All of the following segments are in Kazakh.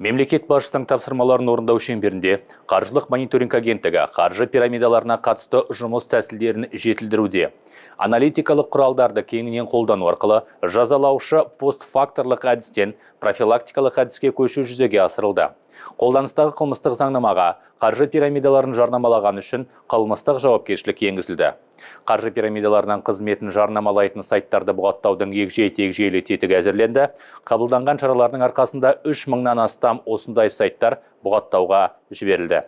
Мемлекет басшысының тапсырмаларын орындау шеңберінде қаржылық мониторинг агенттігі қаржы пирамидаларына қатысты жұмыс тәсілдерін жетілдіруде. Аналитикалық құралдарды кеңінен қолдану арқылы жазалаушы постфакторлық әдістен профилактикалық әдіске көшу жүзеге асырылды. Қолданыстағы қылмыстық заңнамаға қаржы пирамидаларын жарнамалаған үшін қылмыстық жауапкершілік енгізілді. Қаржы пирамидаларынан қызметін жарнамалайтын сайттарды бұғаттаудың егжей-тегжейлі тетігі әзірленді. Қабылданған шаралардың арқасында 3000-нан астам осындай сайттар бұғаттауға жіберілді.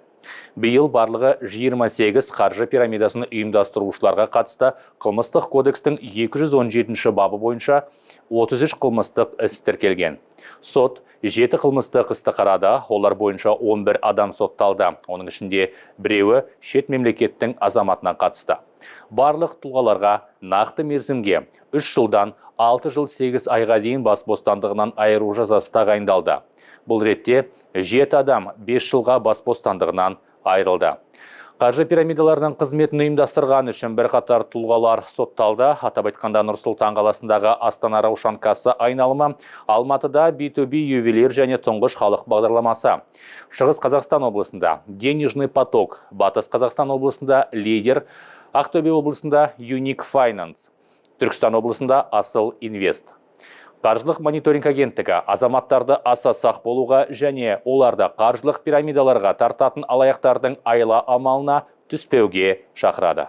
Биыл барлығы 28 қаржы пирамидасын ұйымдастырушыларға қатысты қылмыстық кодекстің 217 бабы бойынша 33 қылмыстық іс тіркелген. Сот 7 қылмыстық істі қарады, олар бойынша 11 адам сотталды. Оның ішінде біреуі шет мемлекеттің азаматына қатысты. Барлық тұлғаларға нақты мерзімге 3 жылдан 6 жыл 8 айға дейін бас бостандығынан айыру жазасы тағайындалды. Бұл ретте 7 адам 5 жылға бас бостандығынан айырылды. Қаржы пирамидаларының қызметін ұйымдастырған үшін бірқатар тұлғалар сотталды. Атап айтқанда Нұр-Сұлтан қаласындағы Астана Раушан касса айналымы, Алматыда B2B ювелир және тұңғыш халық бағдарламасы. Шығыс Қазақстан облысында Денежный поток, Батыс Қазақстан облысында Лидер, Ақтөбе облысында Unique Finance, Түркістан облысында Асыл Инвест. Қаржылық мониторинг агенттігі азаматтарды аса сақ болуға және оларды қаржылық пирамидаларға тартатын алаяқтардың айла амалына түспеуге шақырады.